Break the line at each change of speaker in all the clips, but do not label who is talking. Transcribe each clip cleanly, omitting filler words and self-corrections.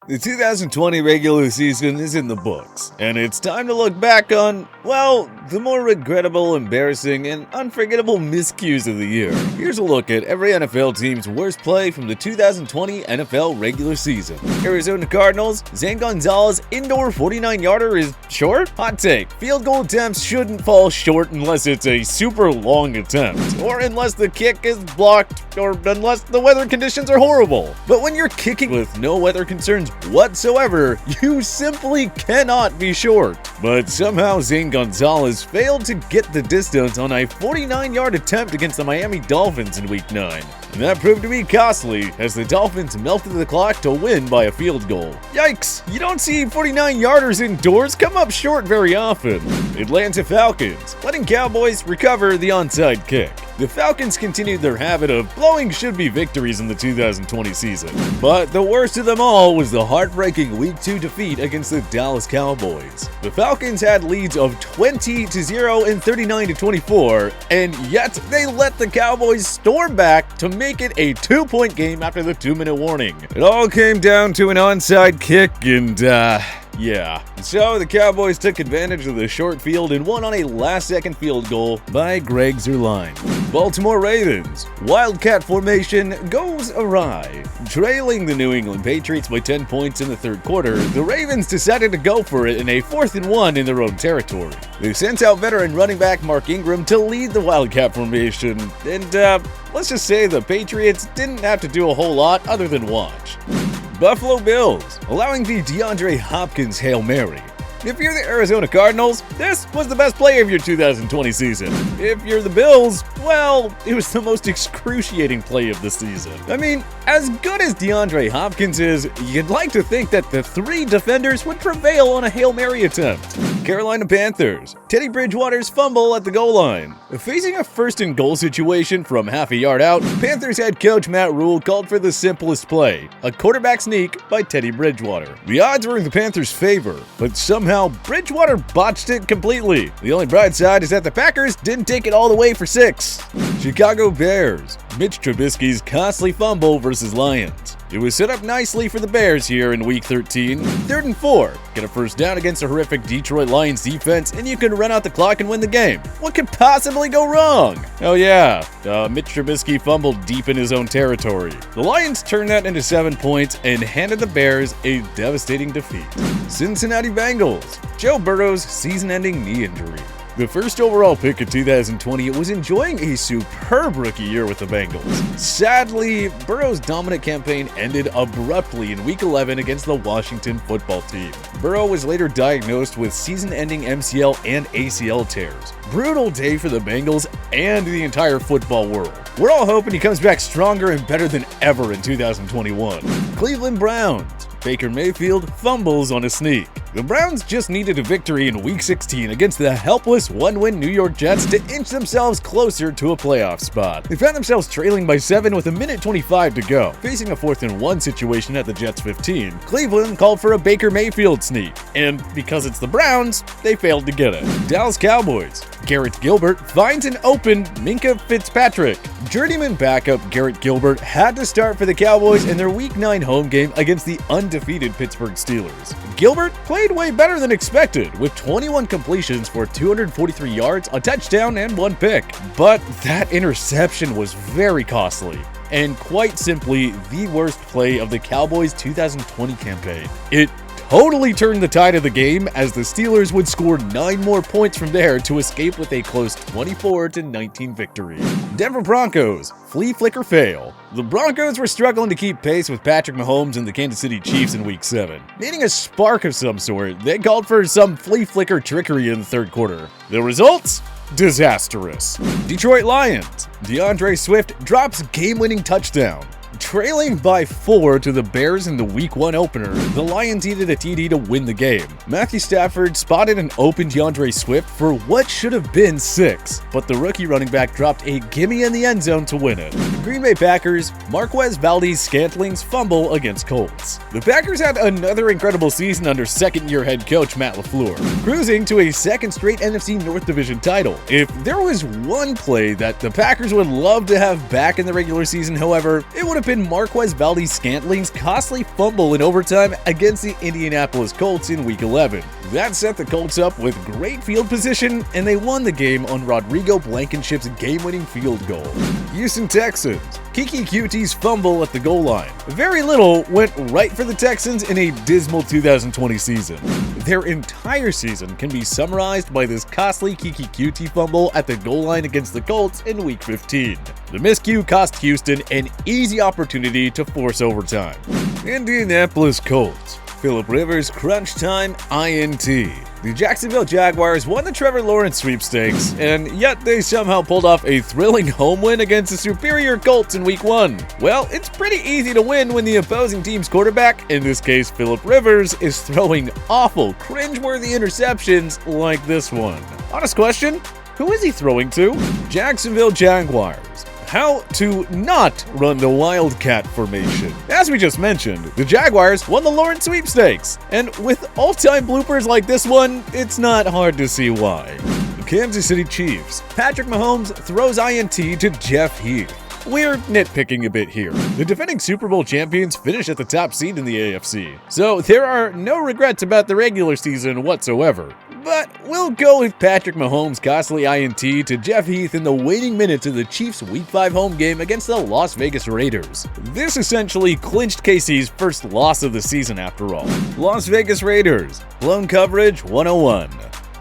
The 2020 regular season is in the books, and it's time to look back on, well, the more regrettable, embarrassing, and unforgettable miscues of the year. Here's a look at every NFL team's worst play from the 2020 NFL regular season. Arizona Cardinals, Zane Gonzalez indoor 49-yarder is short? Hot take. Field goal attempts shouldn't fall short unless it's a super long attempt, or unless the kick is blocked, or unless the weather conditions are horrible. But when you're kicking with no weather concerns whatsoever, you simply cannot be short. But somehow Zane Gonzalez failed to get the distance on a 49-yard attempt against the Miami Dolphins in Week 9. And that proved to be costly, as the Dolphins melted the clock to win by a field goal. Yikes! You don't see 49-yarders indoors come up short very often. Atlanta Falcons, letting Cowboys recover the onside kick. The Falcons continued their habit of blowing should-be victories in the 2020 season. But the worst of them all was the heartbreaking Week 2 defeat against the Dallas Cowboys. The Falcons had leads of 20-0 and 39-24, and yet they let the Cowboys storm back to make it a 2-point game after the 2-minute warning. It all came down to an onside kick and, yeah. So the Cowboys took advantage of the short field and won on a last-second field goal by Greg Zuerlein. Baltimore Ravens, Wildcat formation goes awry. Trailing the New England Patriots by 10 points in the third quarter, the Ravens decided to go for it in a 4th and 1 in their own territory. They sent out veteran running back Mark Ingram to lead the Wildcat formation, and let's just say the Patriots didn't have to do a whole lot other than watch. Buffalo Bills, allowing the DeAndre Hopkins Hail Mary. If you're the Arizona Cardinals, this was the best play of your 2020 season. If you're the Bills, well, it was the most excruciating play of the season. I mean, as good as DeAndre Hopkins is, you'd like to think that the 3 defenders would prevail on a Hail Mary attempt. Carolina Panthers, Teddy Bridgewater's fumble at the goal line. Facing a 1st and goal situation from half a yard out, Panthers head coach Matt Rule called for the simplest play, a quarterback sneak by Teddy Bridgewater. The odds were in the Panthers' favor, but somehow Bridgewater botched it completely. The only bright side is that the Packers didn't take it all the way for 6. Chicago Bears, Mitch Trubisky's costly fumble versus Lions. It was set up nicely for the Bears here in Week 13. 3rd and 4. Get a first down against a horrific Detroit Lions defense, and you can run out the clock and win the game. What could possibly go wrong? Oh yeah, Mitch Trubisky fumbled deep in his own territory. The Lions turned that into 7 points and handed the Bears a devastating defeat. Cincinnati Bengals, Joe Burrow's season-ending knee injury. The first overall pick of 2020 was enjoying a superb rookie year with the Bengals. Sadly, Burrow's dominant campaign ended abruptly in Week 11 against the Washington football team. Burrow was later diagnosed with season-ending MCL and ACL tears. Brutal day for the Bengals and the entire football world. We're all hoping he comes back stronger and better than ever in 2021. Cleveland Browns, Baker Mayfield fumbles on a sneak. The Browns just needed a victory in Week 16 against the helpless 1-win New York Jets to inch themselves closer to a playoff spot. They found themselves trailing by 7 with 1:25 to go. Facing a 4th and 1 situation at the Jets' 15, Cleveland called for a Baker Mayfield sneak, and because it's the Browns, they failed to get it. Dallas Cowboys, Garrett Gilbert finds an open MINKAH Fitzpatrick. Journeyman backup Garrett Gilbert had to start for the Cowboys in their Week 9 home game against the undefeated Pittsburgh Steelers. Gilbert played way better than expected, with 21 completions for 243 yards, a touchdown, and 1 pick. But that interception was very costly, and quite simply the worst play of the Cowboys' 2020 campaign. It totally turned the tide of the game, as the Steelers would score 9 more points from there to escape with a close 24-19 victory. Denver Broncos, flea flicker fail. The Broncos were struggling to keep pace with Patrick Mahomes and the Kansas City Chiefs in Week 7. Needing a spark of some sort, they called for some flea flicker trickery in the 3rd quarter. The results? Disastrous. Detroit Lions, DeAndre Swift drops game-winning touchdown. Trailing by 4 to the Bears in the Week 1 opener, the Lions needed a TD to win the game. Matthew Stafford spotted an open DeAndre Swift for what should have been 6, but the rookie running back dropped a gimme in the end zone to win it. The Green Bay Packers, Marquez Valdes-Scantling's fumble against Colts. The Packers had another incredible season under second-year head coach Matt LaFleur, cruising to a 2nd straight NFC North Division title. If there was one play that the Packers would love to have back in the regular season, however, it would have been Marquez Valdes-Scantling's costly fumble in overtime against the Indianapolis Colts in Week 11. That set the Colts up with great field position, and they won the game on Rodrigo Blankenship's game-winning field goal. Houston Texans. Keke Coutee'S fumble at the goal line. Very little went right for the Texans in a dismal 2020 season. Their entire season can be summarized by this costly Keke Coutee fumble at the goal line against the Colts in Week 15. The miscue cost Houston an easy opportunity to force overtime. Indianapolis Colts. Philip Rivers crunch time INT. The Jacksonville Jaguars won the Trevor Lawrence sweepstakes, and yet they somehow pulled off a thrilling home win against the superior Colts in Week 1. Well, it's pretty easy to win when the opposing team's quarterback, in this case Philip Rivers, is throwing awful, cringeworthy interceptions like this one. Honest question, who is he throwing to? Jacksonville Jaguars. How to not run the Wildcat formation. As we just mentioned, the Jaguars won the Lawrence sweepstakes, and with all-time bloopers like this one, it's not hard to see why. The Kansas City Chiefs. Patrick Mahomes throws INT to Jeff Heath. We're nitpicking a bit here. The defending Super Bowl champions finish at the top seed in the AFC, so there are no regrets about the regular season whatsoever. But we'll go with Patrick Mahomes' costly INT to Jeff Heath in the waning minutes of the Chiefs' Week 5 home game against the Las Vegas Raiders. This essentially clinched KC's first loss of the season after all. Las Vegas Raiders. Blown coverage 101.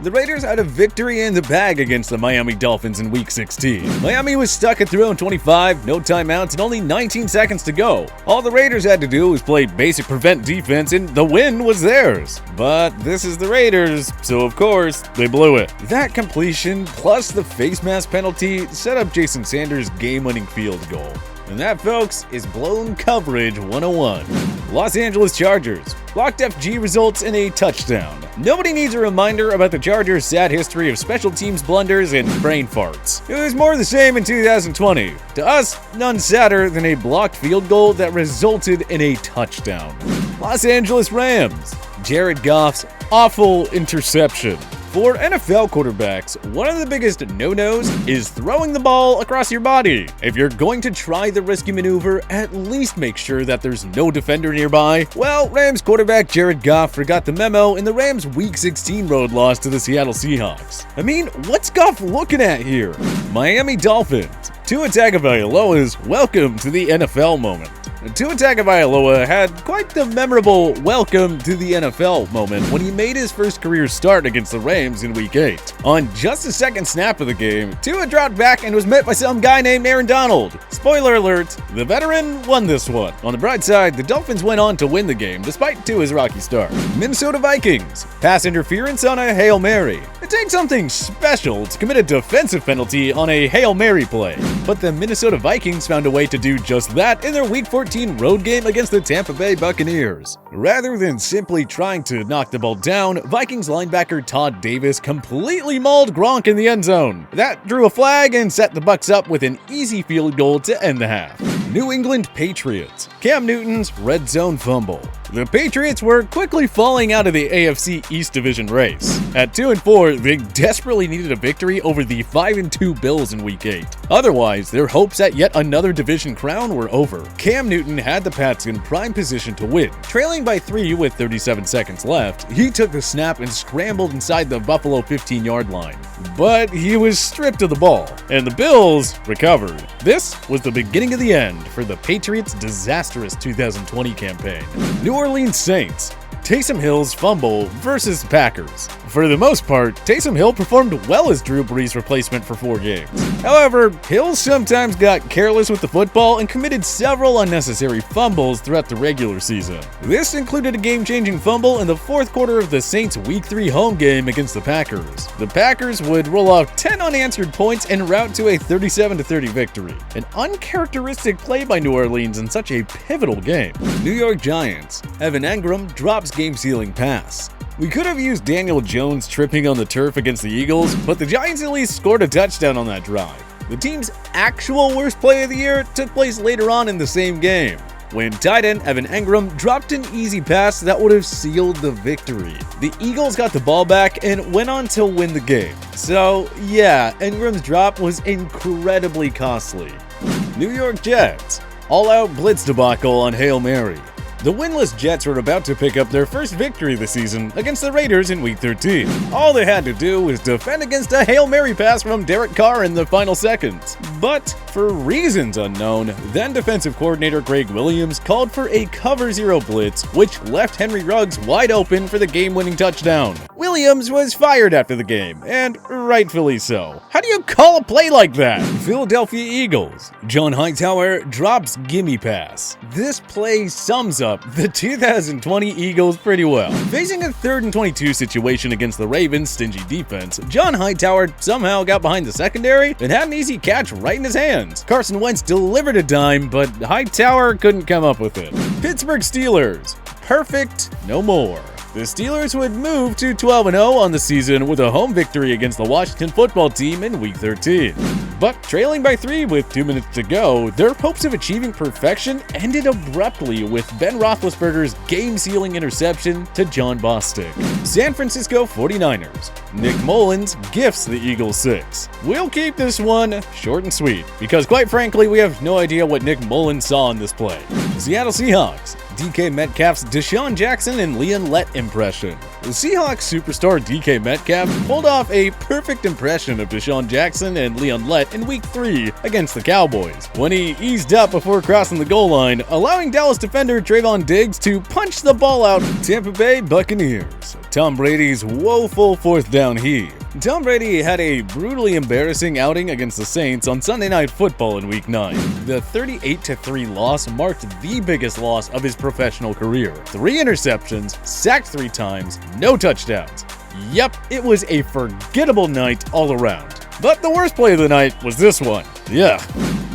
The Raiders had a victory in the bag against the Miami Dolphins in Week 16. Miami was stuck at their own 25, no timeouts, and only 19 seconds to go. All the Raiders had to do was play basic prevent defense, and the win was theirs. But this is the Raiders, so of course, they blew it. That completion, plus the face mask penalty, set up Jason Sanders' game-winning field goal. And that, folks, is blown coverage 101. Los Angeles Chargers. Blocked FG results in a touchdown. Nobody needs a reminder about the Chargers' sad history of special teams blunders and brain farts. It was more the same in 2020. To us, none sadder than a blocked field goal that resulted in a touchdown. Los Angeles Rams. Jared Goff's awful interception. For NFL quarterbacks, one of the biggest no-nos is throwing the ball across your body. If you're going to try the risky maneuver, at least make sure that there's no defender nearby. Well, Rams quarterback Jared Goff forgot the memo in the Rams' Week 16 road loss to the Seattle Seahawks. I mean, what's Goff looking at here? Miami Dolphins. Tua Tagovailoa's welcome to the NFL moment. Tua Tagovailoa had quite the memorable welcome to the NFL moment when he made his first career start against the Rams in Week 8. On just the second snap of the game, Tua dropped back and was met by some guy named Aaron Donald. Spoiler alert, the veteran won this one. On the bright side, the Dolphins went on to win the game despite Tua's rocky start. Minnesota Vikings. Pass interference on a Hail Mary. It takes something special to commit a defensive penalty on a Hail Mary play, but the Minnesota Vikings found a way to do just that in their Week 14 road game against the Tampa Bay Buccaneers. Rather than simply trying to knock the ball down, Vikings linebacker Todd Davis completely mauled Gronk in the end zone. That drew a flag and set the Bucs up with an easy field goal to end the half. New England Patriots. Cam Newton's red zone fumble. The Patriots were quickly falling out of the AFC East Division race. At 2-4, they desperately needed a victory over the 5-2 Bills in Week 8. Otherwise, their hopes at yet another division crown were over. Cam Newton had the Pats in prime position to win. Trailing by 3 with 37 seconds left, he took the snap and scrambled inside the Buffalo 15-yard line. But he was stripped of the ball, and the Bills recovered. This was the beginning of the end for the Patriots' disastrous 2020 campaign. New Orleans Saints. Taysom Hill's fumble versus Packers. For the most part, Taysom Hill performed well as Drew Brees' replacement for 4 games. However, Hill sometimes got careless with the football and committed several unnecessary fumbles throughout the regular season. This included a game-changing fumble in the fourth quarter of the Saints' Week 3 home game against the Packers. The Packers would roll off 10 unanswered points en route to a 37-30 victory. An uncharacteristic play by New Orleans in such a pivotal game. New York Giants. Evan Engram drops game-sealing pass. We could have used Daniel Jones tripping on the turf against the Eagles, but the Giants at least scored a touchdown on that drive. The team's actual worst play of the year took place later on in the same game, when tight end Evan Engram dropped an easy pass that would have sealed the victory. The Eagles got the ball back and went on to win the game. So yeah, Engram's drop was incredibly costly. New York Jets. all-out blitz debacle on Hail Mary. The winless Jets were about to pick up their first victory this season against the Raiders in Week 13. All they had to do was defend against a Hail Mary pass from Derek Carr in the final seconds. But for reasons unknown, then defensive coordinator Greg Williams called for a cover zero blitz, which left Henry Ruggs wide open for the game-winning touchdown. Williams was fired after the game, and rightfully so. How do you call a play like that? Philadelphia Eagles. John Hightower drops gimme pass. This play sums up the 2020 Eagles pretty well. Facing a 3rd and 22 situation against the Ravens' stingy defense, John Hightower somehow got behind the secondary and had an easy catch right in his hands. Carson Wentz delivered a dime, but Hightower couldn't come up with it. Pittsburgh Steelers. Perfect, no more. The Steelers would move to 12-0 on the season with a home victory against the Washington football team in Week 13. But trailing by 3 with 2 minutes to go, their hopes of achieving perfection ended abruptly with Ben Roethlisberger's game-sealing interception to John Bostic. San Francisco 49ers. Nick Mullins gifts the Eagles 6. We'll keep this one short and sweet, because quite frankly, we have no idea what Nick Mullins saw in this play. Seattle Seahawks. DK Metcalf's Deshaun Jackson and Leon Lett impression. The Seahawks superstar DK Metcalf pulled off a perfect impression of Deshaun Jackson and Leon Lett in Week 3 against the Cowboys, when he eased up before crossing the goal line, allowing Dallas defender Trayvon Diggs to punch the ball out. Tampa Bay Buccaneers. Tom Brady's woeful 4th down heave. Tom Brady had a brutally embarrassing outing against the Saints on Sunday Night Football in Week 9. The 38-3 loss marked the biggest loss of his professional career. 3 interceptions, sacked 3 times, no touchdowns. Yep, it was a forgettable night all around. But the worst play of the night was this one. Yeah.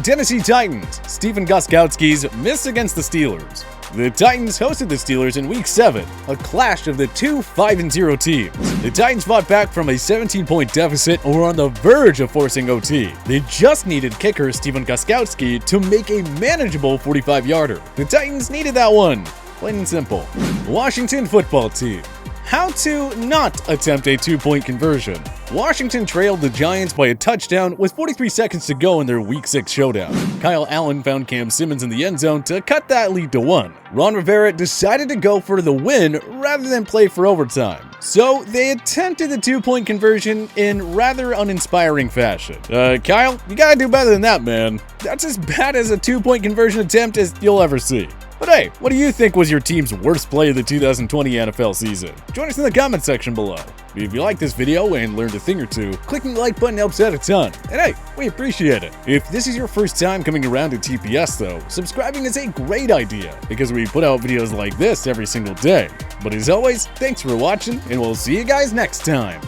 Tennessee Titans. Stephen Gostkowski's miss against the Steelers. The Titans hosted the Steelers in Week 7, a clash of the two 5-0 teams. The Titans fought back from a 17-point deficit and were on the verge of forcing OT. They just needed kicker Stephen Gostkowski to make a manageable 45-yarder. The Titans needed that one. Plain and simple. Washington football team. How to not attempt a 2-point conversion. Washington trailed the Giants by a touchdown with 43 seconds to go in their Week 6 showdown. Kyle Allen found Cam Simmons in the end zone to cut that lead to 1. Ron Rivera decided to go for the win rather than play for overtime. So they attempted the 2-point conversion in rather uninspiring fashion. Kyle, you gotta do better than that, man. That's as bad as a 2-point conversion attempt as you'll ever see. But hey, what do you think was your team's worst play of the 2020 NFL season? Join us in the comment section below. If you like this video and learned a thing or two, clicking the like button helps out a ton. And hey, we appreciate it. If this is your first time coming around to TPS though, subscribing is a great idea because we put out videos like this every single day. But as always, thanks for watching and we'll see you guys next time.